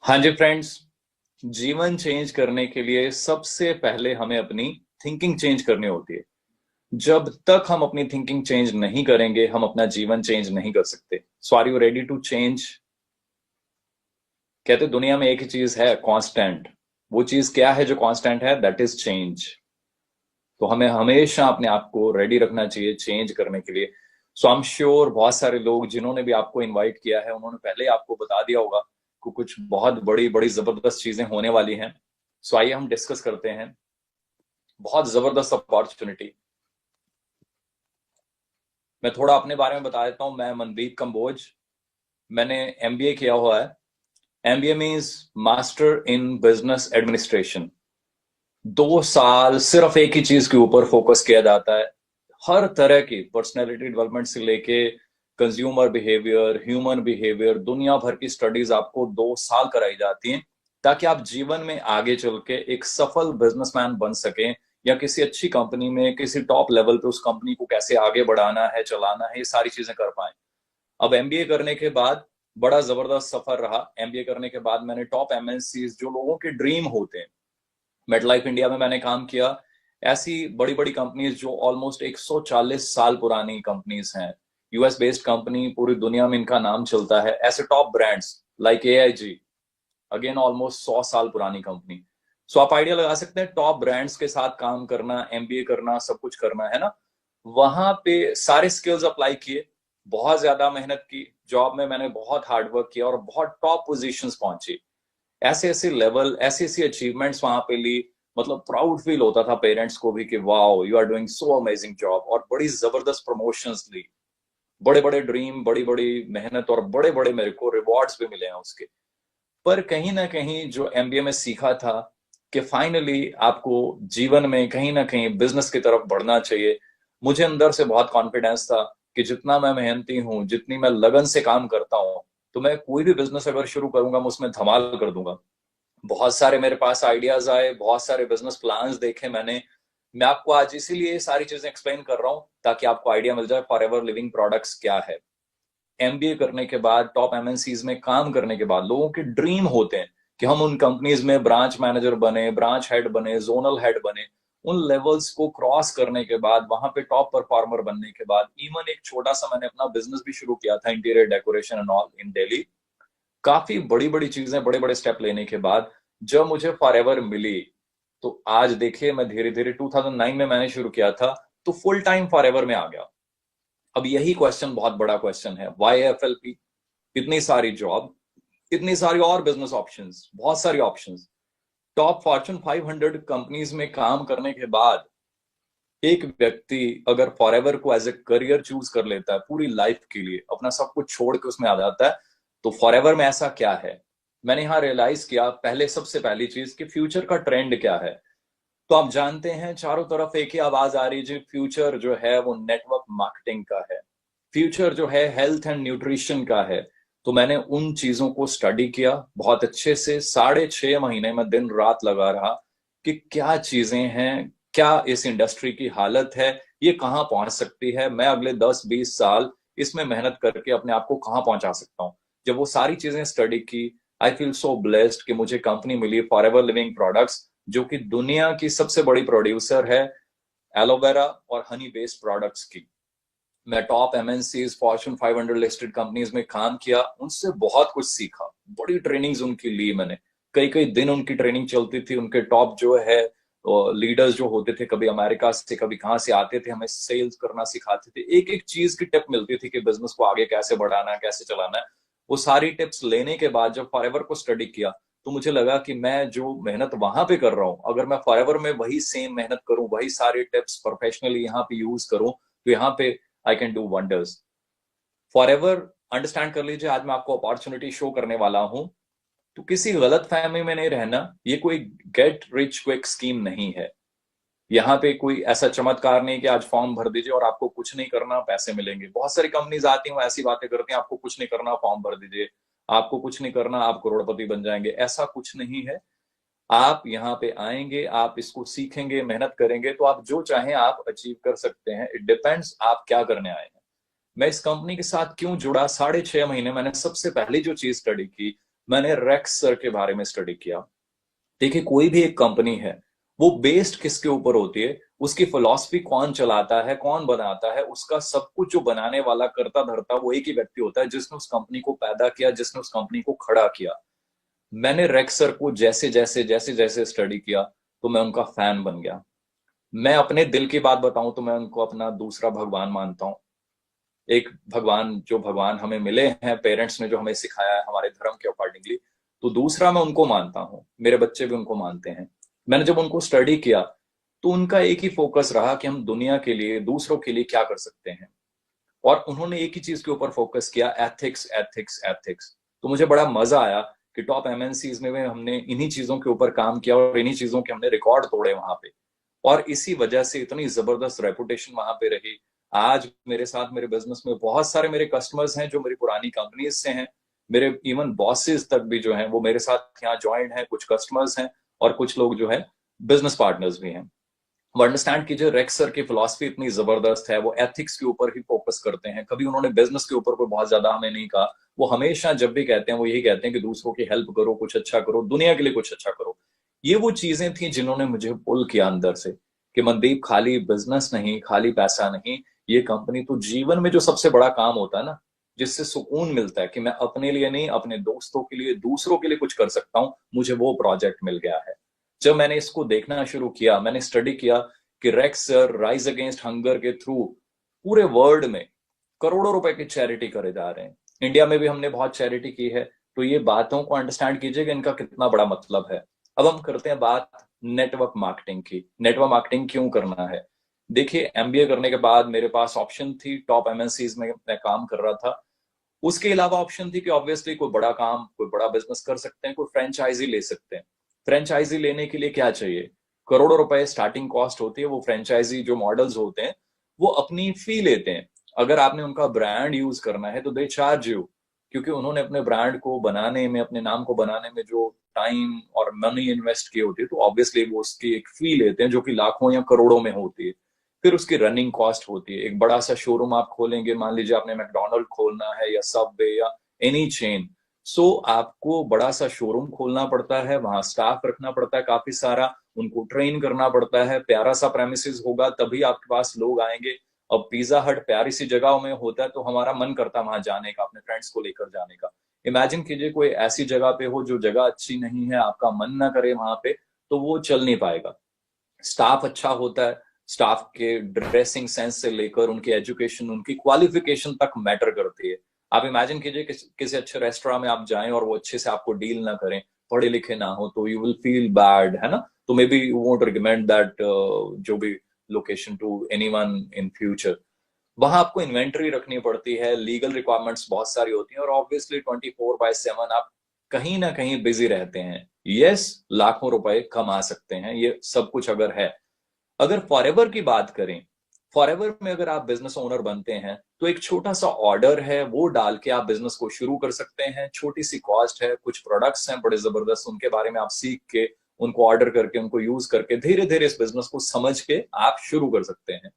हाँ जी फ्रेंड्स, जीवन चेंज करने के लिए सबसे पहले हमें अपनी थिंकिंग चेंज करनी होती है। जब तक हम अपनी थिंकिंग चेंज नहीं करेंगे हम अपना जीवन चेंज नहीं कर सकते। So are you ready to change? कहते दुनिया में एक ही चीज है कांस्टेंट। वो चीज क्या है जो कांस्टेंट है? That is change. तो हमें हमेशा अपने आप को रेडी रखना चाहिए चेंज करने के लिए। सो आई एम श्योर बहुत सारे लोग जिन्होंने भी आपको इनवाइट किया है उन्होंने पहले ही आपको बता दिया होगा कि कुछ बहुत बड़ी बड़ी जबरदस्त चीजें होने वाली हैं। सो आइए हम डिस्कस करते हैं। बहुत जबरदस्त अपॉर्चुनिटी। मैं थोड़ा अपने बारे में बता देता हूं। मैं मनदीप कंबोज। मैंने एमबीए किया हुआ है। MBA means master in business administration. 2 साल सिर्फ एक ही चीज के ऊपर फोकस किया जाता है। हर तरह की पर्सनैलिटी डेवलपमेंट से लेके कंज्यूमर बिहेवियर, ह्यूमन बिहेवियर, दुनिया भर की स्टडीज आपको 2 साल कराई जाती हैं ताकि आप जीवन में आगे चल के एक सफल बिजनेसमैन बन सकें या किसी अच्छी कंपनी में किसी टॉप लेवल पे उस कंपनी को कैसे आगे बढ़ाना है, चलाना है, ये सारी चीजें कर पाए। अब एमबीए करने के बाद बड़ा जबरदस्त सफर रहा। एमबीए करने के बाद मैंने टॉप एमएनसी जो लोगों के ड्रीम होते हैं, मेडलाइफ इंडिया में मैंने काम किया। ऐसी बड़ी बड़ी कंपनीज जो ऑलमोस्ट 140 साल पुरानी कंपनीज हैं, यूएस बेस्ड कंपनी, पूरी दुनिया में इनका नाम चलता है। ऐसे top brands like AIG, again almost 100 साल पुरानी कंपनी। सो आप आइडिया लगा सकते हैं, टॉप ब्रांड्स के साथ काम करना, एमबीए करना, सब कुछ करना है ना। वहां पे सारे स्किल्स अप्लाई किए, बहुत ज्यादा मेहनत की। जॉब में मैंने बहुत हार्डवर्क किया और बहुत टॉप पोजीशंस पहुंची। ऐसे ऐसे लेवल, ऐसी ऐसी अचीवमेंट्स वहां पे ली। मतलब प्राउड फील होता था पेरेंट्स को भी कि wow you are doing so amazing job. और बड़ी जबरदस्त प्रमोशंस ली, बड़े बड़े ड्रीम, बड़ी बड़ी मेहनत और बड़े बड़े मेरे को रिवॉर्ड्स भी मिले हैं उसके। पर कहीं ना कहीं जो एमबीए में सीखा था कि फाइनली आपको जीवन में कहीं ना कहीं बिजनेस की तरफ बढ़ना चाहिए। मुझे अंदर से बहुत कॉन्फिडेंस था कि जितना मैं मेहनती हूँ, जितनी मैं लगन से काम करता हूँ, तो मैं कोई भी बिजनेस अगर शुरू करूंगा मैं उसमें धमाल कर दूंगा। बहुत सारे मेरे पास आइडियाज आए, बहुत सारे बिजनेस प्लान्स देखे मैंने। मैं आपको आज इसीलिए ये सारी चीजें एक्सप्लेन कर रहा हूं ताकि आपको आइडिया मिल जाए फॉर एवर लिविंग प्रोडक्ट्स क्या है। एमबीए करने के बाद, टॉप एमएनसीज में काम करने के बाद लोगों के ड्रीम होते हैं कि हम उन कंपनीज में ब्रांच मैनेजर बने, ब्रांच हेड बने, जोनल हेड बने। उन लेवल्स को क्रॉस करने के बाद, वहां पे टॉप परफॉर्मर बनने के बाद, इवन एक छोटा सा मैंने अपना बिजनेस भी शुरू किया था, interior decoration and all in Delhi. काफी बड़ी बड़ी चीजें, बड़े बड़े स्टेप लेने के बाद जब मुझे फॉरएवर मिली, तो आज देखिए मैं धीरे धीरे 2009 में मैंने शुरू किया था, तो फुल टाइम फॉरएवर में आ गया। अब यही क्वेश्चन बहुत बड़ा क्वेश्चन है, वाई एफएलपी? इतनी सारी जॉब, इतनी सारी और बिजनेस ऑप्शंस, बहुत सारी ऑप्शंस, टॉप फॉर्च्यून 500 कंपनीज में काम करने के बाद एक व्यक्ति अगर फॉरएवर को एज ए करियर चूज कर लेता है, पूरी लाइफ के लिए अपना सब कुछ छोड़ के उसमें आ जाता है, तो फॉरएवर में ऐसा क्या है? मैंने यहां रियलाइज किया, पहले सबसे पहली चीज कि फ्यूचर का ट्रेंड क्या है। तो आप जानते हैं चारों तरफ एक ही आवाज आ रही है, फ्यूचर जो है वो नेटवर्क मार्केटिंग का है, फ्यूचर जो है हेल्थ एंड न्यूट्रिशन का है। तो मैंने उन चीजों को स्टडी किया बहुत अच्छे से। 6.5 महीने में दिन रात लगा रहा कि क्या चीजें हैं, क्या इस इंडस्ट्री की हालत है, ये कहाँ पहुंच सकती है, मैं अगले 10-20 साल इसमें मेहनत करके अपने आप को कहाँ पहुंचा सकता हूँ। जब वो सारी चीजें स्टडी की, आई फील सो ब्लेस्ड कि मुझे कंपनी मिली फॉरएवर लिविंग प्रोडक्ट्स, जो कि दुनिया की सबसे बड़ी प्रोड्यूसर है एलोवेरा और हनी बेस्ड प्रोडक्ट्स की। मैं top MNCs, Fortune 500 listed companies में काम किया, उनसे बहुत कुछ सीखा। बड़ी ट्रेनिंग्स उनकी ली मैंने, कई कई दिन उनकी ट्रेनिंग चलती थी। उनके टॉप जो है लीडर्स जो होते थे, कभी अमेरिका से कभी कहाँ से आते थे, हमें सेल्स करना सिखाते थे। एक एक चीज की टिप मिलती थी कि बिजनेस को आगे कैसे बढ़ाना है, कैसे चलाना है। वो सारी टिप्स लेने के बाद जब फॉरएवर को स्टडी किया, तो मुझे लगा कि मैं जो मेहनत वहां पे कर रहा हूँ, अगर मैं फॉरएवर में वही सेम मेहनत करूं, वही सारी टिप्स प्रोफेशनली यहाँ पे यूज करूं, तो यहाँ पे I can do wonders for ever. Understand कर लीजिए, आज मैं आपको अपॉर्चुनिटी शो करने वाला हूं। तो किसी गलत फहमी में नहीं रहना, ये कोई गेट रिच क्विक स्कीम नहीं है। यहाँ पे कोई ऐसा चमत्कार नहीं कि आज फॉर्म भर दीजिए और आपको कुछ नहीं करना पैसे मिलेंगे। बहुत सारी कंपनीज आती हैं, वो ऐसी बातें करती हैं, आपको कुछ नहीं करना फॉर्म भर दीजिए, आपको कुछ नहीं करना आप करोड़पति बन जाएंगे। ऐसा कुछ नहीं है। आप यहाँ पे आएंगे, आप इसको सीखेंगे, मेहनत करेंगे, तो आप जो चाहें आप अचीव कर सकते हैं। इट डिपेंड्स आप क्या करने आए हैं। मैं इस कंपनी के साथ क्यों जुड़ा? 6.5 महीने मैंने सबसे पहली जो चीज स्टडी की मैंने रेक्स सर के बारे में स्टडी किया। देखिए, कोई भी एक कंपनी है, वो बेस्ड किसके ऊपर होती है, उसकी फिलॉसफी कौन चलाता है, कौन बनाता है, उसका सब कुछ जो बनाने वाला करता धरता वो एक ही व्यक्ति होता है, जिसने उस कंपनी को पैदा किया, जिसने उस कंपनी को खड़ा किया। मैंने रेक्स सर को जैसे जैसे जैसे जैसे स्टडी किया, तो मैं उनका फैन बन गया। मैं अपने दिल की बात बताऊं तो मैं उनको अपना दूसरा भगवान मानता हूं। एक भगवान, जो भगवान हमें मिले हैं पेरेंट्स ने, जो हमें सिखाया है हमारे धर्म के अकॉर्डिंगली, तो दूसरा मैं उनको मानता हूं, मेरे बच्चे भी उनको मानते हैं। मैंने जब उनको स्टडी किया, तो उनका एक ही फोकस रहा कि हम दुनिया के लिए, दूसरों के लिए क्या कर सकते हैं। और उन्होंने एक ही चीज के ऊपर फोकस किया, एथिक्स एथिक्स एथिक्स। तो मुझे बड़ा मजा आया कि टॉप एमएनसीज में भी हमने इन्हीं चीजों के ऊपर काम किया और इन्हीं चीजों के हमने रिकॉर्ड तोड़े वहां पे। और इसी वजह से इतनी जबरदस्त रेपुटेशन वहां पे रही। आज मेरे साथ मेरे बिजनेस में बहुत सारे मेरे कस्टमर्स हैं जो मेरी पुरानी कंपनीज से हैं। मेरे इवन बॉसेस तक भी जो हैं वो मेरे साथ यहाँ ज्वाइंट हैं, कुछ कस्टमर्स हैं और कुछ लोग जो है बिजनेस पार्टनर्स भी हैं। वो अंडरस्टैंड कीजिए, रेक्स सर की फिलॉसफी इतनी जबरदस्त है, वो एथिक्स के ऊपर ही फोकस करते हैं। कभी उन्होंने बिजनेस के ऊपर कोई बहुत ज्यादा हमें नहीं कहा। वो हमेशा जब भी कहते हैं वो यही कहते हैं कि दूसरों की हेल्प करो, कुछ अच्छा करो, दुनिया के लिए कुछ अच्छा करो। ये वो चीजें थी जिन्होंने मुझे पुल किया अंदर से कि मनदीप, खाली बिजनेस नहीं, खाली पैसा नहीं, ये कंपनी तो जीवन में जो सबसे बड़ा काम होता है ना, जिससे सुकून मिलता है कि मैं अपने लिए नहीं, अपने दोस्तों के लिए, दूसरों के लिए कुछ कर सकता हूं, मुझे वो प्रोजेक्ट मिल गया है। जब मैंने इसको देखना शुरू किया, मैंने स्टडी किया कि racks sir rise against hunger के थ्रू पूरे वर्ल्ड में करोड़ों रुपए की चैरिटी करे जा रहे हैं। इंडिया में भी हमने बहुत चैरिटी की है। तो ये बातों को अंडरस्टैंड कीजिएगा, इनका कितना बड़ा मतलब है। अब हम करते हैं बात नेटवर्क मार्केटिंग की। नेटवर्क मार्केटिंग क्यों करना है? देखिए, एमबीए करने के बाद मेरे पास ऑप्शन थी, टॉप एमएनसीज में मैं काम कर रहा था। उसके अलावा ऑप्शन थी कि ऑब्वियसली कोई बड़ा काम, कोई बड़ा बिजनेस कर सकते हैं, कोई फ्रेंचाइजी ले सकते हैं। फ्रेंचाइजी लेने के लिए क्या चाहिए? करोड़ों रुपए स्टार्टिंग कॉस्ट होती है। वो फ्रेंचाइजी जो मॉडल्स होते हैं, वो अपनी फी लेते हैं। अगर आपने उनका ब्रांड यूज करना है तो दे चार्ज यू, क्योंकि उन्होंने अपने ब्रांड को बनाने में, अपने नाम को बनाने में जो टाइम और मनी इन्वेस्ट की होती है, तो ऑब्वियसली वो उसकी एक फी लेते हैं जो कि लाखों या करोड़ों में होती है। फिर उसकी रनिंग कॉस्ट होती है। एक बड़ा सा शोरूम आप खोलेंगे, मान लीजिए आपने मैकडोनल्ड खोलना है या सबवे या एनी चेन, सो आपको बड़ा सा शोरूम खोलना पड़ता है, वहां स्टाफ रखना पड़ता है काफी सारा, उनको ट्रेन करना पड़ता है, प्यारा सा प्रेमिसेस होगा तभी आपके पास लोग आएंगे। अब पिज्जा हट प्यारी सी जगह में होता है तो हमारा मन करता है वहां जाने का, अपने फ्रेंड्स को लेकर जाने का। इमेजिन कीजिए कोई ऐसी जगह पे हो जो जगह अच्छी नहीं है, आपका मन ना करे वहां पे, तो वो चल नहीं पाएगा। स्टाफ अच्छा होता है, स्टाफ के ड्रेसिंग सेंस से लेकर उनकी एजुकेशन, उनकी क्वालिफिकेशन तक मैटर करती है। आप इमेजिन कीजिए किसी अच्छे रेस्टोरेंट में आप जाएं और वो अच्छे से आपको डील ना करें, पढ़े लिखे ना हो, तो यू विल फील बैड, है ना? तो may be you won't recommend that जो भी location to anyone in future. वहां आपको इन्वेंट्री रखनी पड़ती है, लीगल रिक्वायरमेंट्स बहुत सारी होती हैं, और ऑब्वियसली 24/7 आप कहीं ना कहीं बिजी रहते हैं। यस, लाखों रुपए कमा सकते हैं, ये सब कुछ अगर है। अगर फॉरएवर की बात करें, फॉरएवर में अगर आप बिजनेस ओनर बनते हैं तो एक छोटा सा ऑर्डर है, वो डाल के आप बिजनेस को शुरू कर सकते हैं। छोटी सी कॉस्ट है, कुछ प्रोडक्ट्स हैं बड़े जबरदस्त, उनके बारे में आप सीख के, उनको ऑर्डर करके, उनको यूज करके धीरे धीरे इस बिजनेस को समझ के आप शुरू कर सकते हैं।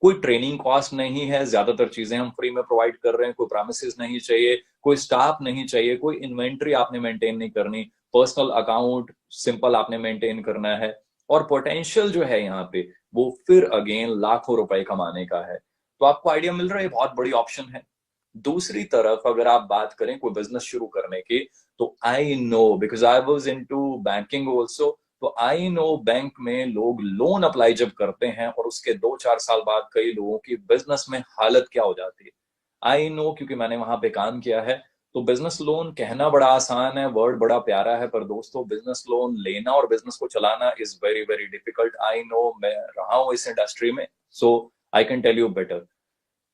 कोई ट्रेनिंग कॉस्ट नहीं है, ज्यादातर चीजें हम फ्री में प्रोवाइड कर रहे हैं। कोई प्रोमिसेस नहीं चाहिए, कोई स्टाफ नहीं चाहिए, कोई इन्वेंट्री आपने मेंटेन नहीं करनी, पर्सनल अकाउंट सिंपल आपने मेंटेन करना है। और पोटेंशियल जो है यहाँ पे, वो फिर अगेन लाखों रुपए कमाने का है। तो आपको आइडिया मिल रहा है, बहुत बड़ी ऑप्शन है। दूसरी तरफ अगर आप बात करें कोई बिजनेस शुरू करने की, तो I know, because I was into banking also, तो आई नो बैंक में लोग लोन अप्लाई जब करते हैं और उसके 2-4 साल बाद कई लोगों की बिजनेस में हालत क्या हो जाती है, आई नो, क्योंकि मैंने वहां पे काम किया है। तो बिजनेस लोन कहना बड़ा आसान है, वर्ड बड़ा प्यारा है, पर दोस्तों बिजनेस लोन लेना और बिजनेस को चलाना is very very difficult. I know, मैं रहा हूं इस इंडस्ट्री में, so I can tell you better.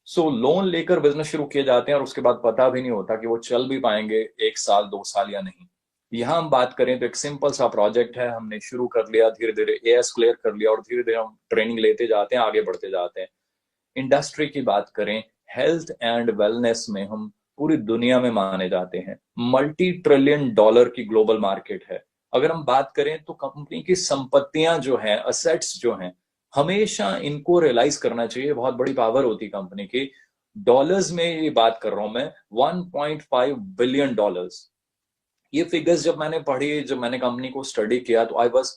So loan लेकर बिजनेस शुरू किए जाते हैं और उसके बाद पता भी नहीं होता कि वो चल भी पाएंगे 1 साल 2 साल या नहीं। यहां हम बात करें तो एक सिंपल सा प्रोजेक्ट है, हमने शुरू कर लिया, धीरे धीरे एएस क्लियर कर लिया और धीरे धीरे हम ट्रेनिंग लेते जाते हैं, आगे बढ़ते जाते हैं। इंडस्ट्री की बात करें, हेल्थ एंड वेलनेस में हम पूरी दुनिया में माने जाते हैं। $multi-trillion की ग्लोबल मार्केट है। अगर हम बात करें तो कंपनी की संपत्तियां जो हैं, असेट्स जो हैं, हमेशा इनको रियलाइज करना चाहिए, बहुत बड़ी पावर होती है कंपनी की। डॉलर्स में ये बात कर रहा हूं मैं, $1.5 बिलियन। ये फिगर्स जब मैंने पढ़ी, जब मैंने कंपनी को स्टडी किया, तो आई वॉज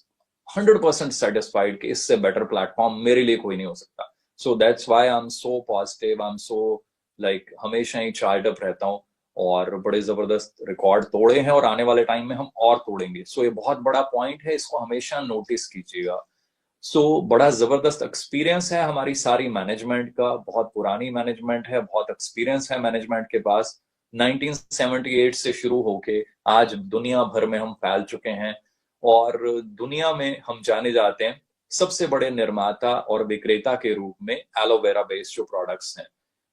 100% सेटिस्फाइड कि इससे बेटर प्लेटफॉर्म मेरे लिए कोई नहीं हो सकता. So that's why I am so positive, I am so like हमेशा ही चार्ज अप रहता हूँ. और बड़े जबरदस्त रिकॉर्ड तोड़े हैं और आने वाले टाइम में हम और तोड़ेंगे. सो ये बहुत बड़ा पॉइंट है, इसको हमेशा नोटिस कीजिएगा. बड़ा जबरदस्त एक्सपीरियंस है हमारी सारी मैनेजमेंट का, बहुत पुरानी मैनेजमेंट है, बहुत एक्सपीरियंस है मैनेजमेंट के पास. 1978 से शुरू होके आज दुनिया भर में हम फैल चुके हैं और दुनिया में हम जाने जाते हैं सबसे बड़े निर्माता और विक्रेता के रूप में एलोवेरा बेस्ड जो प्रोडक्ट्स हैं.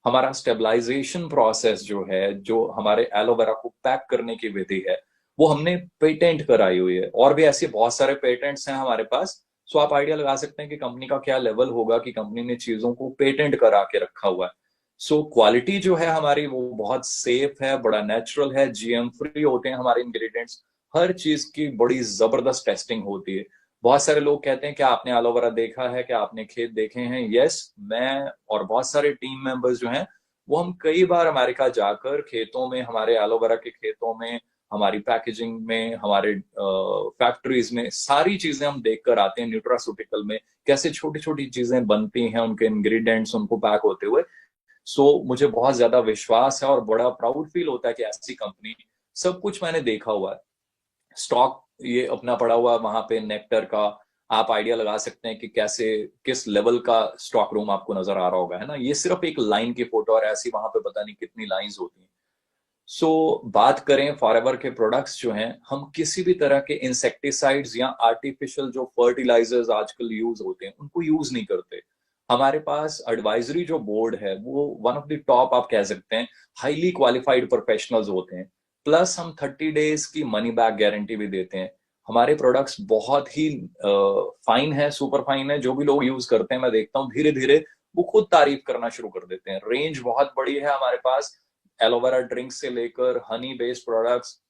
हमारा स्टेबलाइजेशन प्रोसेस जो है, जो हमारे एलोवेरा को पैक करने की विधि है, वो हमने पेटेंट कराई हुई है. और भी ऐसे बहुत सारे पेटेंट्स हैं हमारे पास. आप आइडिया लगा सकते हैं कि कंपनी का क्या लेवल होगा कि कंपनी ने चीजों को पेटेंट करा के रखा हुआ है. क्वालिटी जो है हमारी वो बहुत सेफ है, बड़ा नेचुरल है, जीएम फ्री होते हैं हमारे इंग्रेडिएंट्स. हर चीज की बड़ी जबरदस्त टेस्टिंग होती है. बहुत सारे लोग कहते हैं क्या आपने एलोवेरा देखा है, क्या आपने खेत देखे हैं? यस, मैं और बहुत सारे टीम मेंबर्स जो हैं वो हम कई बार अमेरिका जाकर खेतों में, हमारे एलोवेरा के खेतों में, हमारी पैकेजिंग में, हमारे फैक्ट्रीज में सारी चीजें हम देख कर आते हैं. न्यूट्रास्यूटिकल में कैसे छोटी छोटी चीजें बनती हैं, उनके इंग्रेडिएंट्स उनको पैक होते हुए. मुझे बहुत ज्यादा विश्वास है और बड़ा प्राउड फील होता है कि ऐसी कंपनी, सब कुछ मैंने देखा हुआ है. स्टॉक ये अपना पड़ा हुआ वहां पे नेक्टर का, आप आइडिया लगा सकते हैं कि कैसे, किस लेवल का स्टॉक रूम आपको नजर आ रहा होगा, है ना? ये सिर्फ एक लाइन की फोटो और ऐसी वहां पे पता नहीं कितनी लाइंस होती हैं. बात करें फॉरएवर के प्रोडक्ट्स जो हैं, हम किसी भी तरह के इंसेक्टिसाइड्स या आर्टिफिशियल जो फर्टिलाइजर्स आजकल यूज होते हैं उनको यूज नहीं करते. हमारे पास एडवाइजरी जो बोर्ड है वो वन ऑफ द टॉप आप कह सकते हैं, हाईली क्वालिफाइड प्रोफेशनल्स होते हैं. प्लस हम 30 डेज की मनी बैक गारंटी भी देते हैं. हमारे प्रोडक्ट्स बहुत ही फाइन है, सुपर फाइन है. जो भी लोग यूज करते हैं मैं देखता हूँ धीरे धीरे वो खुद तारीफ करना शुरू कर देते हैं. रेंज बहुत बड़ी है हमारे पास, एलोवेरा ड्रिंक से लेकर Honey based products,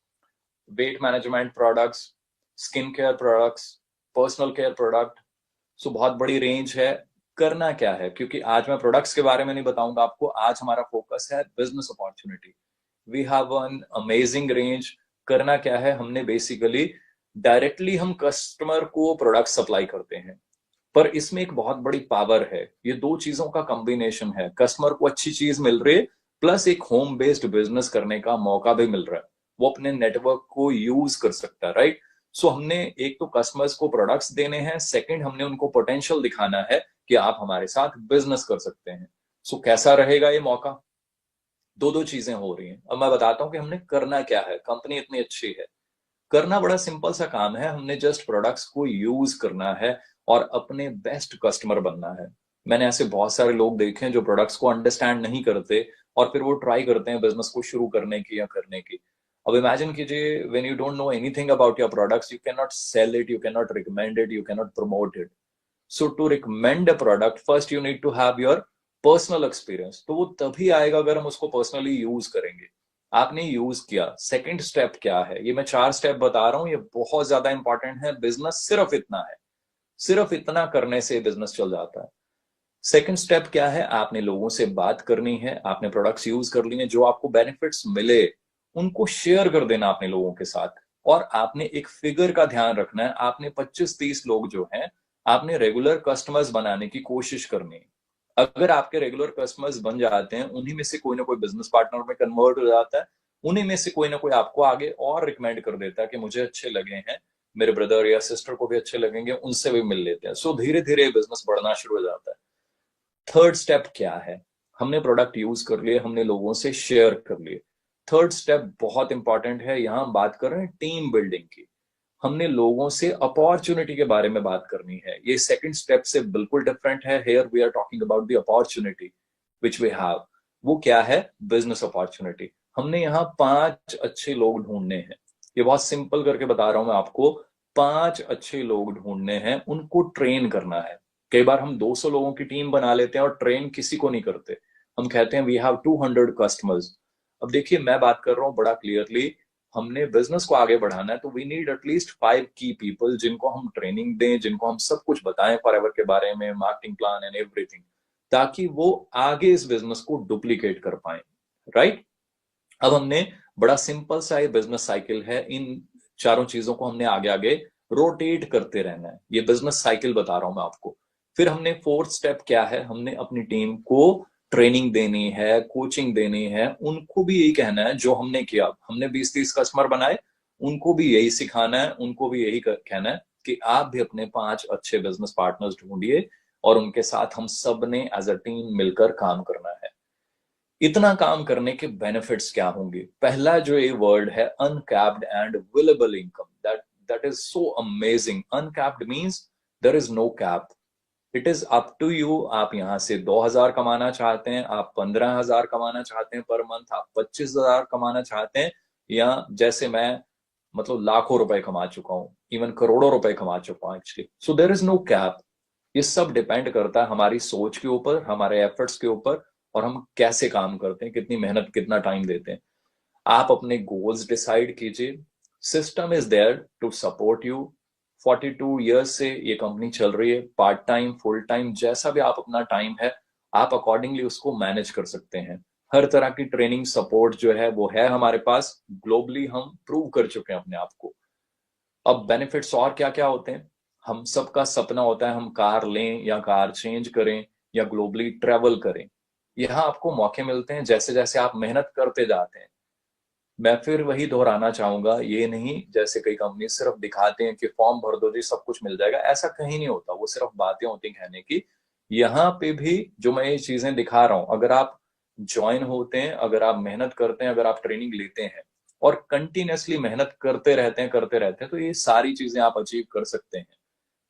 weight management products, skin care products, personal care product. बहुत बड़ी रेंज है. करना क्या है, क्योंकि आज मैं प्रोडक्ट्स के बारे में नहीं बताऊंगा आपको, आज हमारा फोकस है business opportunity. We have an amazing range. करना क्या है, हमने बेसिकली डायरेक्टली हम कस्टमर को प्रोडक्ट सप्लाई करते हैं. पर इसमें एक बहुत बड़ी पावर है, ये दो चीजों का कॉम्बिनेशन है. कस्टमर को अच्छी चीज मिल रही है, प्लस एक होम बेस्ड बिजनेस करने का मौका भी मिल रहा है. वो अपने नेटवर्क को यूज कर सकता है, राइट? हमने एक तो कस्टमर्स को प्रोडक्ट्स देने हैं, सेकंड हमने उनको पोटेंशियल दिखाना है कि आप हमारे साथ बिजनेस कर सकते हैं. कैसा रहेगा ये मौका? दो दो चीजें हो रही हैं. अब मैं बताता हूं कि हमने करना क्या है. कंपनी इतनी अच्छी है, करना बड़ा सिंपल सा काम है. हमने जस्ट प्रोडक्ट्स को यूज करना है और अपने बेस्ट कस्टमर बनना है. मैंने ऐसे बहुत सारे लोग देखे हैं जो प्रोडक्ट्स को अंडरस्टैंड नहीं करते और फिर वो ट्राई करते हैं बिजनेस को शुरू करने की या करने की. अब इमेजिन कीजिए, when you don't know anything about your products, you can not sell it, you can not recommend it, you can not promote it. To recommend a product, first you need to have your personal experience. तो वो तभी आएगा अगर हम उसको personally use करेंगे. आपने use किया, सेकंड स्टेप क्या है? ये मैं 4 स्टेप बता रहा हूं, ये बहुत ज्यादा इंपॉर्टेंट है. बिजनेस सिर्फ इतना है, सिर्फ इतना करने से बिजनेस चल जाता है. सेकंड स्टेप क्या है? आपने लोगों से बात करनी है, आपने प्रोडक्ट्स यूज कर लिए, जो आपको बेनिफिट्स मिले उनको शेयर कर देना अपने लोगों के साथ. और आपने एक फिगर का ध्यान रखना है, आपने 25-30 लोग जो हैं आपने रेगुलर कस्टमर्स बनाने की कोशिश करनी है. अगर आपके रेगुलर कस्टमर्स बन जाते हैं, उन्हीं में से कोई ना कोई बिजनेस पार्टनर में कन्वर्ट हो जाता है, उन्हीं में से कोई ना कोई आपको आगे और रिकमेंड कर देता है कि मुझे अच्छे लगे हैं, मेरे ब्रदर या सिस्टर को भी अच्छे लगेंगे, उनसे भी मिल लेते हैं. धीरे धीरे बिजनेस बढ़ना शुरू हो जाता है. थर्ड स्टेप क्या है? हमने प्रोडक्ट यूज कर लिए, हमने लोगों से शेयर कर लिए. थर्ड स्टेप बहुत इंपॉर्टेंट है. यहां हम बात कर रहे हैं टीम बिल्डिंग की. हमने लोगों से अपॉर्चुनिटी के बारे में बात करनी है. ये सेकंड स्टेप से बिल्कुल डिफरेंट है. Here we are talking about the opportunity which we have. वो क्या है? Business opportunity. हमने यहाँ 5 अच्छे लोग ढूंढने हैं. ये बहुत सिंपल करके बता रहा हूं मैं आपको. 5 अच्छे लोग ढूंढने हैं, उनको ट्रेन करना है. कई बार हम 200 लोगों की टीम बना लेते हैं और ट्रेन किसी को नहीं करते. हम कहते हैं वी हैव 200 कस्टमर्स. अब देखिए, मैं बात कर रहा हूं बड़ा क्लियरली. हमने बिजनेस को आगे बढ़ाना है तो वी नीड एटलीस्ट 5 की पीपल, जिनको हम ट्रेनिंग दें, जिनको हम सब कुछ बताएं फॉरएवर के बारे में, मार्केटिंग प्लान एंड एवरीथिंग, ताकि वो आगे इस बिजनेस को डुप्लीकेट कर पाए, राइट? अब हमने बड़ा सिंपल सा ये बिजनेस साइकिल है। इन चारों चीजों को हमने आगे आगे रोटेट करते रहना है। ये बिजनेस साइकिल बता रहा हूं मैं आपको। फिर हमने फोर्थ स्टेप क्या है, हमने अपनी टीम को ट्रेनिंग देनी है, कोचिंग देनी है। उनको भी यही कहना है जो हमने किया। हमने 20-30 कस्टमर बनाए, उनको भी यही सिखाना है, उनको भी यही कहना है कि आप भी अपने 5 अच्छे बिजनेस पार्टनर्स ढूंढिए और उनके साथ हम सब ने एज अ टीम मिलकर काम करना है। इतना काम करने के बेनिफिट्स क्या होंगे? पहला जो ये वर्ड है, uncapped and willable income, that is so amazing. Uncapped means there is no cap. It is up to you. आप यहां से 2,000 कमाना चाहते हैं, आप 15,000 कमाना चाहते हैं पर मंथ, आप 25,000 कमाना चाहते हैं, या जैसे मैं मतलब लाखों रुपए कमा चुका हूं, इवन करोड़ों रुपए कमा चुका हूं actually. So there is no cap. ये सब डिपेंड करता है हमारी सोच के ऊपर, हमारे एफर्ट्स के ऊपर, और हम कैसे काम करते हैं, कितनी मेहनत, कितना टाइम देते हैं। आप अपने गोल्स डिसाइड कीजिए। System is there to support you. 42 years से ये कंपनी चल रही है। पार्ट टाइम, फुल टाइम, जैसा भी आप अपना टाइम है, आप अकॉर्डिंगली उसको मैनेज कर सकते हैं। हर तरह की ट्रेनिंग सपोर्ट जो है वो है हमारे पास। ग्लोबली हम प्रूव कर चुके हैं अपने आप को। अब बेनिफिट्स और क्या क्या होते हैं? हम सबका सपना होता है हम कार लें या कार चेंज करें या ग्लोबली ट्रेवल करें। यहाँ आपको मौके मिलते हैं जैसे जैसे आप मेहनत करते जाते हैं। मैं फिर वही दोहराना चाहूंगा, ये नहीं जैसे कई कंपनी सिर्फ दिखाते हैं कि फॉर्म भर दो जी सब कुछ मिल जाएगा। ऐसा कहीं नहीं होता, वो सिर्फ बातें होती हैं कहने की। यहाँ पे भी जो मैं ये चीजें दिखा रहा हूं, अगर आप ज्वाइन होते हैं, अगर आप मेहनत करते हैं, अगर आप ट्रेनिंग लेते हैं और कंटिन्यूअसली मेहनत करते रहते हैं, तो ये सारी चीजें आप अचीव कर सकते हैं।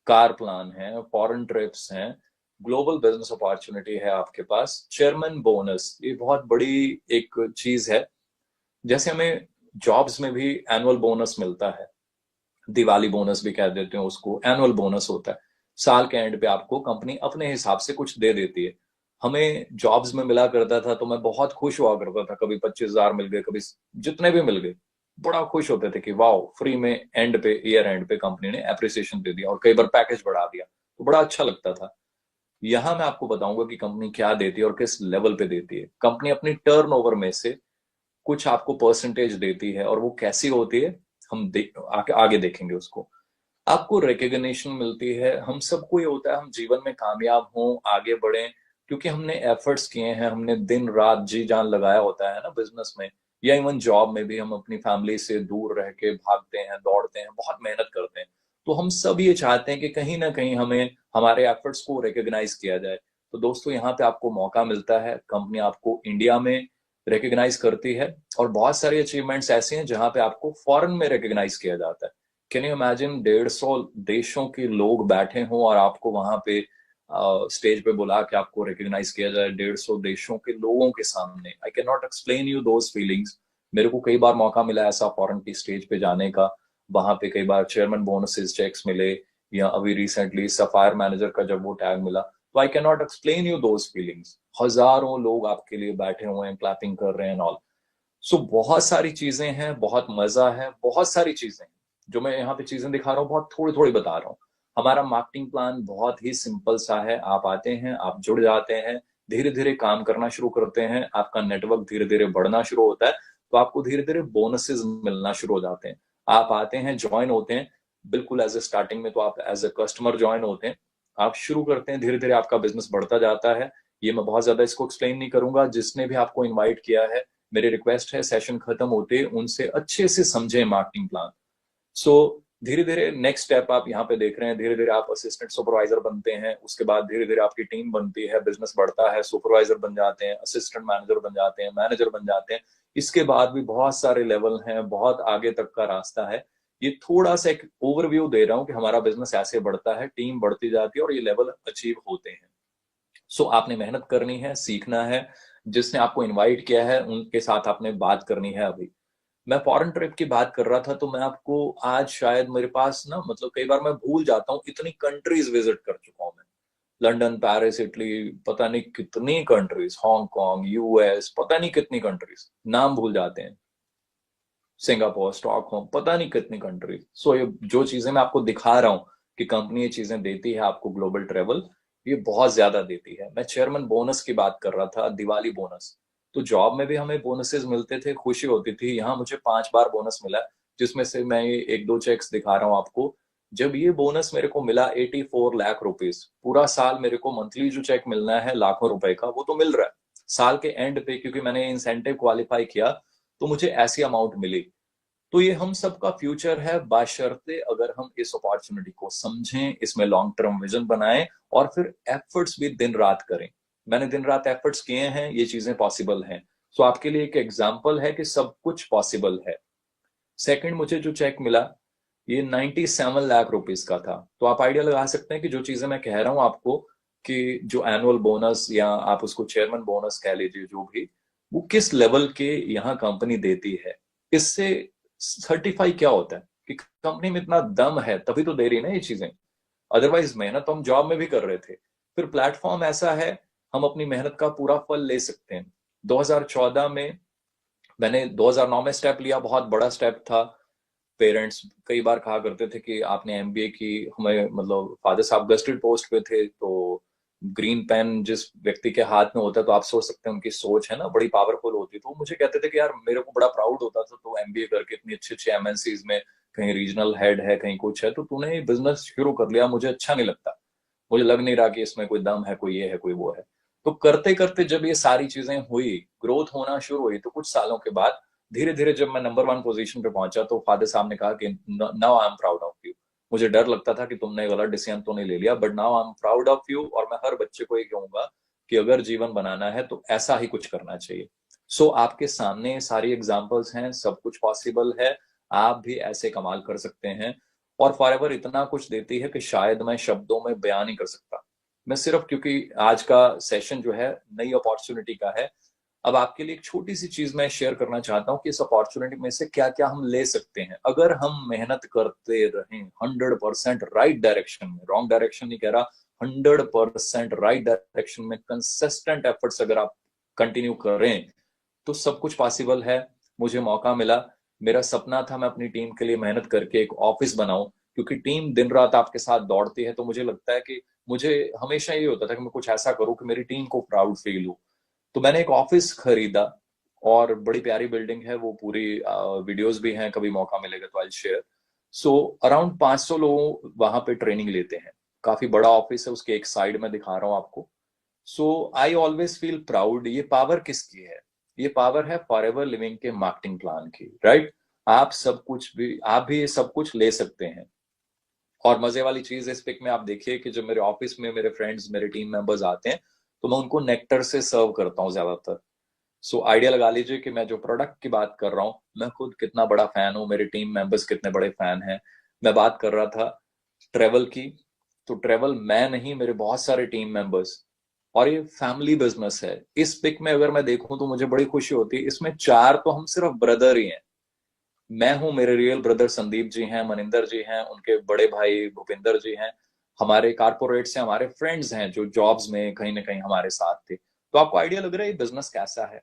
कार प्लान है, फॉरेन ट्रिप्स हैं, ग्लोबल बिजनेस अपॉर्चुनिटी है आपके पास, चेयरमैन बोनस, ये बहुत बड़ी एक चीज है। जैसे हमें जॉब्स में भी एनुअल बोनस मिलता है, दिवाली बोनस भी कह देते हैं उसको, एनुअल बोनस होता है। साल के एंड पे आपको कंपनी अपने हिसाब से कुछ दे देती है। हमें जॉब्स में मिला करता था तो मैं बहुत खुश हुआ करता था। कभी 25,000 मिल गए, कभी जितने भी मिल गए, बड़ा खुश होते थे कि वाओ, फ्री में एंड पे, ईयर एंड पे कंपनी ने अप्रिसिएशन दे दिया और कई बार पैकेज बढ़ा दिया, तो बड़ा अच्छा लगता था। यहां मैं आपको बताऊंगा कि कंपनी क्या देती है और किस लेवल पे देती है। कंपनी अपनी टर्नओवर में से कुछ आपको परसेंटेज देती है, और वो कैसी होती है हम आगे देखेंगे उसको। आपको रिकग्निशन मिलती है। हम सबको ये होता है हम जीवन में कामयाब हों, आगे बढ़ें, क्योंकि हमने एफर्ट्स किए हैं, हमने दिन रात जी जान लगाया होता है ना बिजनेस में, या इवन जॉब में भी हम अपनी फैमिली से दूर रह के भागते हैं, दौड़ते हैं, बहुत मेहनत करते हैं। तो हम सब ये चाहते हैं कि कहीं ना कहीं हमें हमारे एफर्ट्स को रिकग्नाइज किया जाए। तो दोस्तों, यहाँ पे आपको मौका मिलता है, कंपनी आपको इंडिया में रिकग्नाइज करती है, और बहुत सारी अचीवमेंट्स ऐसी हैं जहां पे आपको फॉरेन में रिकग्नाइज किया जाता है। कैन यू इमेजिन, 150 देशों के लोग बैठे हों और आपको वहां पे स्टेज पे बुला के आपको रिकग्नाइज किया जाए 150 देशों के लोगों के सामने। I can not explain you those feelings. मेरे को कई बार मौका मिला ऐसा फॉरेन की स्टेज पे जाने का। वहां पे कई बार चेयरमैन बोनसेस चेक्स मिले, या अभी रिसेंटली सफायर मैनेजर का जब वो टैग मिला, तो I can not explain you those feelings. हजारों लोग आपके लिए बैठे हुए हैं, क्लैपिंग कर रहे हैं ऑल। सो बहुत सारी चीजें हैं, बहुत मजा है, बहुत सारी चीजें हैं। जो मैं यहाँ पे चीजें दिखा रहा हूँ बहुत थोड़ी थोड़ी बता रहा हूँ। हमारा मार्केटिंग प्लान बहुत ही सिंपल सा है। आप आते हैं, आप जुड़ जाते हैं, धीरे धीरे काम करना शुरू करते हैं, आपका नेटवर्क धीरे धीरे बढ़ना शुरू होता है, तो आपको धीरे धीरे बोनसेस मिलना शुरू हो जाते हैं। आप आते हैं, ज्वाइन होते हैं, बिल्कुल एज ए स्टार्टिंग में तो आप एज ए कस्टमर ज्वाइन होते हैं। आप शुरू करते हैं, धीरे धीरे आपका बिजनेस बढ़ता जाता है। ये मैं बहुत ज्यादा इसको एक्सप्लेन नहीं करूंगा। जिसने भी आपको इन्वाइट किया है, मेरी रिक्वेस्ट है सेशन खत्म होते उनसे अच्छे से समझें मार्केटिंग प्लान। सो धीरे धीरे नेक्स्ट स्टेप आप यहाँ पे देख रहे हैं, धीरे धीरे आप असिस्टेंट सुपरवाइजर बनते हैं, उसके बाद धीरे धीरे आपकी टीम बनती है, बिजनेस बढ़ता है, सुपरवाइजर बन जाते हैं, असिस्टेंट मैनेजर बन जाते हैं, मैनेजर बन जाते हैं। इसके बाद भी बहुत सारे लेवल हैं, बहुत आगे तक का रास्ता है। ये थोड़ा सा एक ओवरव्यू दे रहा हूँ कि हमारा बिजनेस ऐसे बढ़ता है, टीम बढ़ती जाती है और ये लेवल अचीव होते हैं। सो आपने मेहनत करनी है, सीखना है। जिसने आपको इनवाइट किया है उनके साथ आपने बात करनी है। अभी मैं फॉरेन ट्रिप की बात कर रहा था, तो मैं आपको आज शायद मेरे पास ना, मतलब कई बार मैं भूल जाता हूँ, इतनी कंट्रीज विजिट कर चुका हूँ मैं। लंदन, पेरिस, इटली, पता नहीं कितनी कंट्रीज, हांगकांग, यूएस, पता नहीं कितनी कंट्रीज, नाम भूल जाते हैं। सिंगापुर, स्टॉकहोम, पता नहीं कितनी कंट्रीज। सो ये जो चीजें मैं आपको दिखा रहा हूँ कि कंपनी ये चीजें देती है आपको, ग्लोबल ट्रेवल, ये बहुत ज्यादा देती है। मैं चेयरमैन बोनस की बात कर रहा था, दिवाली बोनस। तो जॉब में भी हमें बोनसेस मिलते थे, खुशी होती थी। यहाँ मुझे 5 बार बोनस मिला, जिसमें से मैं एक दो चेक्स दिखा रहा हूँ आपको। जब ये बोनस मेरे को मिला 84 लाख रुपीज, पूरा साल मेरे को मंथली जो चेक मिलना है लाखों रुपए का, वो तो मिल रहा है। साल के एंड पे क्योंकि मैंने इंसेंटिव क्वालिफाई किया, तो मुझे ऐसी अमाउंट मिली। तो ये हम सबका फ्यूचर है, बाशर्ते अगर हम इस अपॉर्चुनिटी को समझें, इसमें लॉन्ग टर्म विजन बनाएं और फिर एफर्ट्स भी दिन रात करें। मैंने दिन रात एफर्ट्स किए हैं, ये चीजें पॉसिबल हैं। सो आपके लिए एक एग्जाम्पल है कि सब कुछ पॉसिबल है। सेकंड, मुझे जो चेक मिला ये 97 लाख रुपीज का था। तो आप आइडिया लगा सकते हैं कि जो चीजें मैं कह रहा हूं आपको, कि जो एनुअल बोनस या आप उसको चेयरमैन बोनस कह लीजिए, जो भी, वो किस लेवल के यहाँ कंपनी देती है। इससे सर्टिफाई क्या होता है कि कंपनी में इतना दम है, तभी तो दे रही है ना ये चीजें। अदरवाइज मेहनत तो हम जॉब में भी कर रहे थे। फिर प्लेटफॉर्म ऐसा है, हम अपनी मेहनत का पूरा फल ले सकते हैं। 2014 में मैंने 2009 में स्टेप लिया, बहुत बड़ा स्टेप था। पेरेंट्स कई बार कहा करते थे कि आपने एमबीए की, हमें मतलब फादर साहब गस्टेड पोस्ट पे थे, तो ग्रीन पेन जिस व्यक्ति के हाथ में होता है, तो आप सोच सकते हैं उनकी सोच है ना बड़ी पावरफुल होती। तो वो मुझे कहते थे कि यार मेरे को बड़ा प्राउड होता था, तो एमबीए करके इतनी अच्छी अच्छी एमएनसीज में कहीं रीजनल हेड है, कहीं कुछ है, तो तूने बिजनेस शुरू कर लिया, मुझे अच्छा नहीं लगता। मुझे लग नहीं रहा कि इसमें कोई दम है, कोई ये है, कोई वो है। तो करते करते जब ये सारी चीजें हुई, ग्रोथ होना शुरू हुई, तो कुछ सालों के बाद धीरे धीरे जब मैं नंबर 1 पोजीशन पे पहुंचा, तो फादर साहब ने कहा कि now I am proud of you. मुझे डर लगता था कि तुमने गलत डिसीजन तो नहीं ले लिया, but now I am proud of you. और मैं हर बच्चे को ये कहूंगा कि अगर जीवन बनाना है तो ऐसा ही कुछ करना चाहिए। सो आपके सामने सारी एग्जाम्पल्स हैं, सब कुछ पॉसिबल है। आप भी ऐसे कमाल कर सकते हैं। और फॉरएवर इतना कुछ देती है कि शायद मैं शब्दों में बयान नहीं कर सकता। मैं सिर्फ, क्योंकि आज का सेशन जो है नई अपॉर्चुनिटी का है, अब आपके लिए एक छोटी सी चीज मैं शेयर करना चाहता हूँ कि इस अपॉर्चुनिटी में से क्या क्या हम ले सकते हैं अगर हम मेहनत करते रहें 100% राइट डायरेक्शन में। रॉन्ग डायरेक्शन नहीं कह रहा, 100% राइट डायरेक्शन में कंसिस्टेंट एफर्ट्स अगर आप कंटिन्यू करें, तो सब कुछ पॉसिबल है। मुझे मौका मिला, मेरा सपना था मैं अपनी टीम के लिए मेहनत करके एक ऑफिस बनाऊं, क्योंकि टीम दिन रात आपके साथ दौड़ती है। तो मुझे लगता है कि मुझे हमेशा ये होता था कि मैं कुछ ऐसा करूं कि मेरी टीम को प्राउड फील हो। तो मैंने एक ऑफिस खरीदा, और बड़ी प्यारी बिल्डिंग है वो पूरी। वीडियोस भी हैं, कभी मौका मिलेगा तो आई शेयर। सो अराउंड 500 लोग वहां पे ट्रेनिंग लेते हैं। काफी बड़ा ऑफिस है, उसके एक साइड में दिखा रहा हूँ आपको। सो आई ऑलवेज फील प्राउड। ये पावर किसकी है? ये पावर है फॉरएवर लिविंग के मार्केटिंग प्लान की, राइट? आप भी ये सब कुछ ले सकते हैं। और मजे वाली चीज इस पिक में आप देखिए कि जब मेरे ऑफिस में मेरे फ्रेंड्स, मेरे टीम मेंबर्स आते हैं, तो मैं उनको नेक्टर से सर्व करता हूँ ज्यादातर। सो आइडिया लगा लीजिए कि मैं जो प्रोडक्ट की बात कर रहा हूँ, मैं खुद कितना बड़ा फैन हूँ, मेरे टीम मेंबर्स कितने बड़े फैन हैं। मैं बात कर रहा था ट्रेवल की, तो ट्रेवल मैं नहीं, मेरे बहुत सारे टीम मेंबर्स। और ये फैमिली बिजनेस है। इस पिक में अगर मैं देखूं तो मुझे बड़ी खुशी होती है, इसमें 4 तो हम सिर्फ ब्रदर ही हैं। मैं हूं, मेरे रियल ब्रदर संदीप जी हैं, मनिंदर जी हैं, उनके बड़े भाई भूपिंदर जी हैं। हमारे कारपोरेट से हमारे फ्रेंड्स हैं जो जॉब्स में कहीं ना कहीं हमारे साथ थे। तो आपको आइडिया लग रहा है ये बिजनेस कैसा है?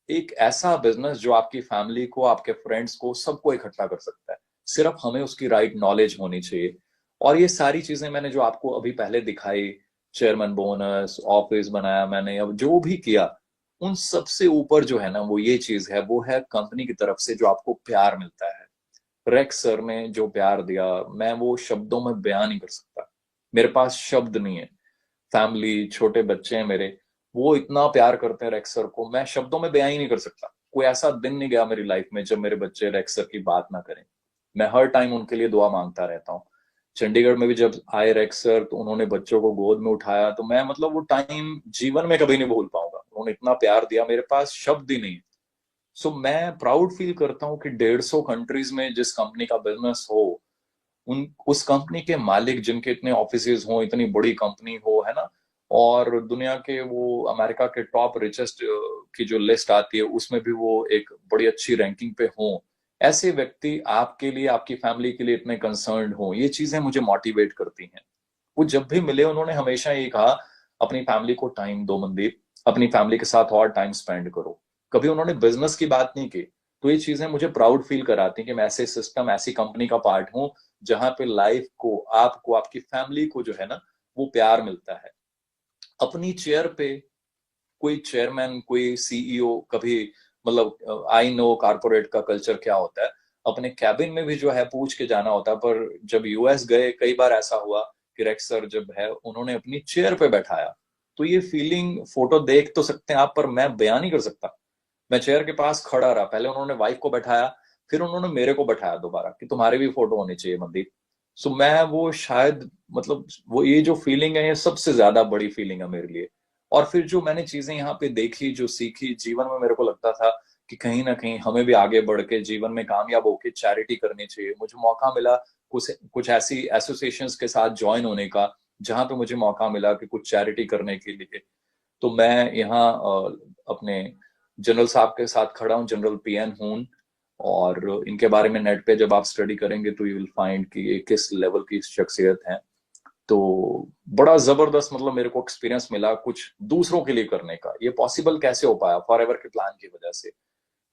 एक ऐसा बिजनेस जो आपकी फैमिली को, आपके फ्रेंड्स को, सबको इकट्ठा कर सकता है। सिर्फ हमें उसकी राइट नॉलेज होनी चाहिए। और ये सारी चीजें मैंने जो आपको अभी पहले दिखाई, चेयरमैन बोनस, ऑफिस बनाया मैंने, अब जो भी किया, उन सबसे ऊपर जो है ना, वो ये चीज है, वो है कंपनी की तरफ से जो आपको प्यार मिलता है। रेक्स सर ने जो प्यार दिया, मैं वो शब्दों में बयान नहीं कर सकता। मेरे पास शब्द नहीं है। फैमिली, छोटे बच्चे हैं मेरे, वो इतना प्यार करते हैं रेक्स सर को, मैं शब्दों में बयान ही नहीं कर सकता। कोई ऐसा दिन नहीं गया मेरी लाइफ में जब मेरे बच्चे रेक्स सर की बात ना करें। मैं हर टाइम उनके लिए दुआ मांगता रहता हूँ। चंडीगढ़ में भी जब आए रेक्स सर, तो उन्होंने बच्चों को गोद में उठाया, तो मैं मतलब वो टाइम जीवन में कभी नहीं भूल पाऊंगा। उन्होंने इतना प्यार दिया, मेरे पास शब्द ही नहीं। सो मैं प्राउड फील करता हूँ कि 150 कंट्रीज में जिस कंपनी का बिजनेस हो, उन उस कंपनी के मालिक जिनके इतने ऑफिसेज हो, इतनी बड़ी कंपनी हो, है ना, और दुनिया के वो अमेरिका के टॉप रिचेस्ट की जो लिस्ट आती है उसमें भी वो एक बड़ी अच्छी रैंकिंग पे हो, ऐसे व्यक्ति आपके लिए, आपकी फैमिली के लिए इतने कंसर्न्ड हो, ये चीजें मुझे मोटिवेट करती हैं। वो जब भी मिले उन्होंने हमेशा ये कहा, अपनी फैमिली को टाइम दो मनदीप, अपनी फैमिली के साथ और टाइम स्पेंड करो। कभी उन्होंने बिजनेस की बात नहीं की। तो ये चीजें मुझे प्राउड फील कराती हैं कि मैं ऐसे सिस्टम, ऐसी कंपनी का पार्ट हूं, जहां पे लाइफ को, आपको, आपकी फैमिली को जो है ना, वो प्यार मिलता है। अपनी चेयर पे कोई चेयरमैन, कोई सीईओ कभी, मतलब आई नो कारपोरेट का कल्चर क्या होता है, अपने कैबिन में भी जो है पूछ के जाना होता है। पर जब यूएस गए, कई बार ऐसा हुआ कि रेक्स सर जब है उन्होंने अपनी चेयर पे बैठाया, तो ये फीलिंग फोटो देख तो सकते हैं आप, पर मैं बयान नहीं कर सकता। मैं चेयर के पास खड़ा रहा, पहले उन्होंने वाइफ को बैठाया, फिर उन्होंने मेरे को बैठाया दोबारा कि तुम्हारे भी फोटो होने चाहिए मनदीप। सो मैं वो शायद, मतलब वो ये जो फीलिंग है, ये सबसे ज्यादा बड़ी फीलिंग है मेरे लिए। और फिर जो मैंने चीजें यहाँ पे देखी, जो सीखी जीवन में, मेरे को लगता था कि कहीं ना कहीं हमें भी आगे बढ़ के जीवन में कामयाब होके चैरिटी करनी चाहिए। मुझे मौका मिला कुछ कुछ ऐसी एसोसिएशंस के साथ ज्वाइन होने का, जहां पे मुझे मौका मिला कि कुछ चैरिटी करने के लिए। तो मैं यहाँ अपने जनरल साहब के साथ खड़ा हूँ, जनरल पीएन हून। और इनके बारे में नेट पे जब आप स्टडी करेंगे तो यू विल फाइंड कि ये किस लेवल की शख्सियत है। तो बड़ा जबरदस्त, मतलब मेरे को एक्सपीरियंस मिला कुछ दूसरों के लिए करने का। ये पॉसिबल कैसे हो पाया? फॉरएवर के प्लान की वजह से।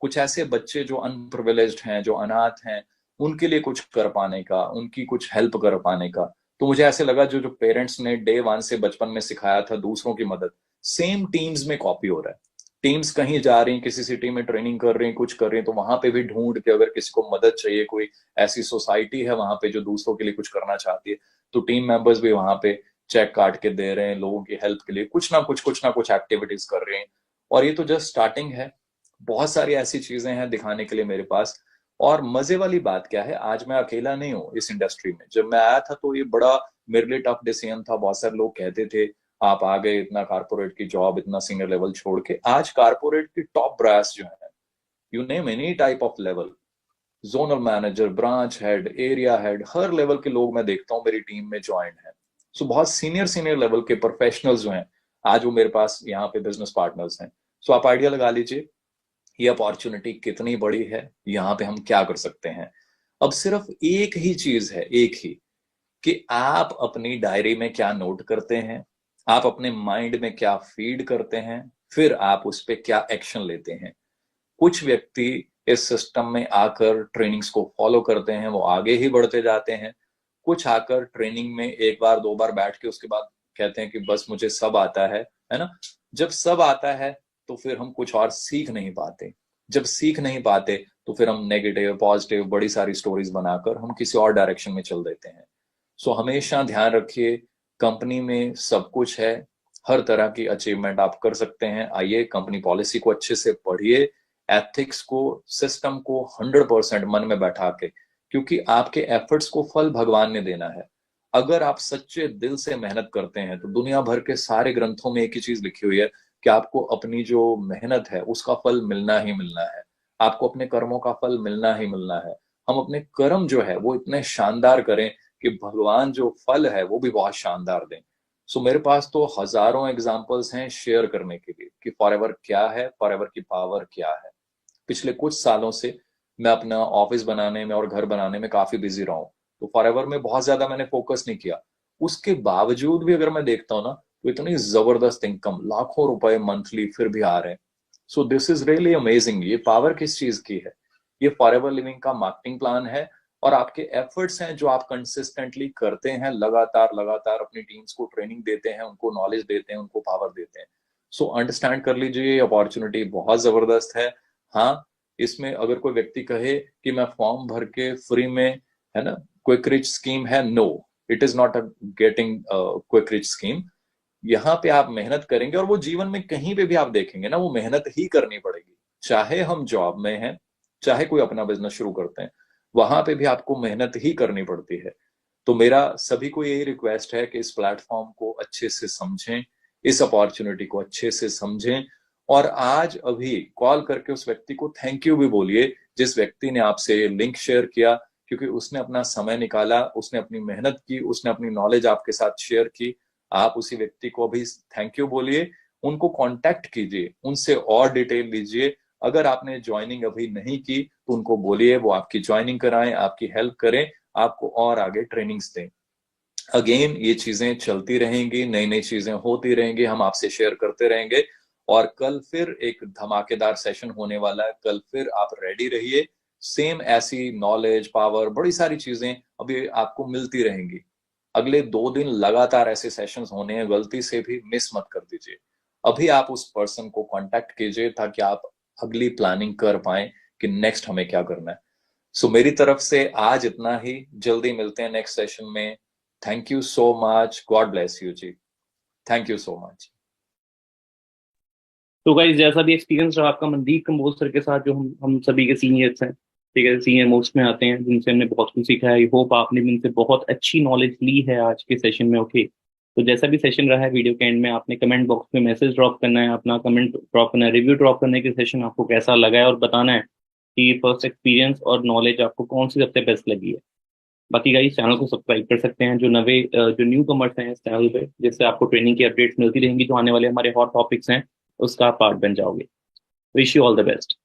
कुछ ऐसे बच्चे जो अनप्रिविलेज्ड हैं, जो अनाथ हैं, उनके लिए कुछ कर पाने का, उनकी कुछ हेल्प कर पाने का। तो मुझे ऐसे लगा जो जो पेरेंट्स ने डे वन से बचपन में सिखाया था दूसरों की मदद, सेम टीम्स में कॉपी हो रहा है। टीम्स कहीं जा रही हैं, किसी सिटी में ट्रेनिंग कर रही हैं, कुछ कर रही हैं, तो वहां पे भी ढूंढ के अगर किसी को मदद चाहिए, कोई ऐसी सोसाइटी है वहां पे जो दूसरों के लिए कुछ करना चाहती है, तो टीम मेंबर्स भी वहां पे चेक काट के दे रहे हैं लोगों की हेल्प के लिए, कुछ ना कुछ एक्टिविटीज कर रहे हैं। और ये तो जस्ट स्टार्टिंग है, बहुत सारी ऐसी चीजें हैं दिखाने के लिए मेरे पास। और मजे वाली बात क्या है, आज मैं अकेला नहीं हूँ इस इंडस्ट्री में। जब मैं आया था तो ये बड़ा मेरे लिए टफ डिसीजन था। बहुत सारे लोग कहते थे आप आ गए इतना कारपोरेट की जॉब, इतना सीनियर लेवल छोड़ के। आज कारपोरेट की टॉप ब्रास जो है, you name any type of level, zonal manager, branch head, area head, her level के लोग मैं देखता हूँ मेरी टीम में ज्वाइन है। सो बहुत सीनियर सीनियर लेवल के प्रोफेशनल्स जो हैं, आज वो मेरे पास यहाँ पे बिजनेस पार्टनर्स हैं। सो आप आइडिया लगा लीजिए ये अपॉर्चुनिटी कितनी बड़ी है, यहाँ पे हम क्या कर सकते हैं। अब सिर्फ एक ही चीज है, एक ही, कि आप अपनी डायरी में क्या नोट करते हैं, आप अपने माइंड में क्या फीड करते हैं, फिर आप उस पर क्या एक्शन लेते हैं। कुछ व्यक्ति इस सिस्टम में आकर ट्रेनिंग्स को फॉलो करते हैं, वो आगे ही बढ़ते जाते हैं। कुछ आकर ट्रेनिंग में एक बार दो बार बैठ के उसके बाद कहते हैं कि बस मुझे सब आता है ना। जब सब आता है तो फिर हम कुछ और सीख नहीं पाते। जब सीख नहीं पाते तो फिर हम नेगेटिव पॉजिटिव बड़ी सारी स्टोरीज बनाकर हम किसी और डायरेक्शन में चल देते हैं। सो हमेशा ध्यान रखिए, कंपनी में सब कुछ है, हर तरह की अचीवमेंट आप कर सकते हैं। आइए कंपनी पॉलिसी को अच्छे से पढ़िए, एथिक्स को, सिस्टम को 100% मन में बैठा के, क्योंकि आपके एफर्ट्स को फल भगवान ने देना है। अगर आप सच्चे दिल से मेहनत करते हैं तो दुनिया भर के सारे ग्रंथों में एक ही चीज लिखी हुई है कि आपको अपनी जो मेहनत है उसका फल मिलना ही मिलना है। आपको अपने कर्मों का फल मिलना ही मिलना है। हम अपने कर्म जो है वो इतने शानदार करें कि भगवान जो फल है वो भी बहुत शानदार दें। सो मेरे पास तो हजारों एग्जाम्पल्स हैं शेयर करने के लिए कि फॉरएवर क्या है, फॉरएवर की पावर क्या है। पिछले कुछ सालों से मैं अपना ऑफिस बनाने में और घर बनाने में काफी बिजी रहा हूँ, तो फॉरएवर में बहुत ज्यादा मैंने फोकस नहीं किया। उसके बावजूद भी अगर मैं देखता हूँ ना, तो इतनी जबरदस्त इनकम, लाखों रुपए मंथली फिर भी आ रहे हैं। So this is really amazing. ये पावर किस चीज की है? ये फॉरएवर लिविंग का मार्केटिंग प्लान है, और आपके एफर्ट्स हैं जो आप कंसिस्टेंटली करते हैं, लगातार लगातार अपनी टीम्स को ट्रेनिंग देते हैं, उनको नॉलेज देते हैं, उनको पावर देते हैं। सो अंडरस्टैंड कर लीजिए, ये अपॉर्चुनिटी बहुत जबरदस्त है। हाँ, इसमें अगर कोई व्यक्ति कहे कि मैं फॉर्म भर के फ्री में, है ना, क्विक रिच स्कीम है, no, it is not a getting quick rich scheme. यहाँ पे आप मेहनत करेंगे और वो जीवन में कहीं पे भी आप देखेंगे ना, वो मेहनत ही करनी पड़ेगी। चाहे हम जॉब में हैं, चाहे कोई अपना बिजनेस शुरू करते हैं, वहां पे भी आपको मेहनत ही करनी पड़ती है। तो मेरा सभी को यही रिक्वेस्ट है कि इस प्लेटफॉर्म को अच्छे से समझें, इस अपॉर्चुनिटी को अच्छे से समझें, और आज अभी कॉल करके उस व्यक्ति को थैंक यू भी बोलिए जिस व्यक्ति ने आपसे लिंक शेयर किया, क्योंकि उसने अपना समय निकाला, उसने अपनी मेहनत की, उसने अपनी नॉलेज आपके साथ शेयर की। आप उसी व्यक्ति को अभी थैंक यू बोलिए, उनको कांटेक्ट कीजिए, उनसे और डिटेल लीजिए। अगर आपने ज्वाइनिंग अभी नहीं की तो उनको बोलिए वो आपकी ज्वाइनिंग कराएं, आपकी हेल्प करें, आपको और आगे ट्रेनिंग्स दें। अगेन ये चीजें चलती रहेंगी, नई नई चीजें होती रहेंगी, हम आपसे शेयर करते रहेंगे। और कल फिर एक धमाकेदार सेशन होने वाला है, कल फिर आप रेडी रहिए। सेम ऐसी नॉलेज, पावर, बड़ी सारी चीजें अभी आपको मिलती रहेंगी। अगले 2 दिन लगातार ऐसे सेशंस होने हैं, गलती से भी मिस मत कर दीजिए। अभी आप उस पर्सन को कांटेक्ट कीजिए ताकि आप अगली प्लानिंग कर पाए कि नेक्स्ट हमें क्या करना है। सो मेरी तरफ से आज इतना ही, जल्दी मिलते हैं नेक्स्ट सेशन में। Thank you so much, God bless you जी, थैंक यू सो मच। तो गाइस, जैसा भी एक्सपीरियंस रहा आपका मनदीप कंबोज सर के साथ, जो हम सभी के सीनियर्स हैं, ठीक है, सीनियर मोस्ट में आते हैं, जिनसे हमने बहुत कुछ सीखा है। आई होप आपने भी इनसे बहुत अच्छी नॉलेज ली है आज के सेशन में। ओके, तो जैसा भी सेशन रहा है, वीडियो के एंड में आपने कमेंट बॉक्स में मैसेज ड्रॉप करना है, अपना कमेंट ड्रॉप करना है, रिव्यू ड्रॉप करने के सेशन आपको कैसा लगा है, और बताना है कि फर्स्ट एक्सपीरियंस और नॉलेज आपको कौन सी सबसे बेस्ट लगी है। बाकी गाइस, चैनल को सब्सक्राइब कर सकते हैं जो न्यू कमर्स हैं इस चैनल पे, जिससे आपको ट्रेनिंग की अपडेट्स मिलती रहेंगी, जो आने वाले हमारे हॉट टॉपिक्स हैं उसका पार्ट बन जाओगे। Wish you all the best.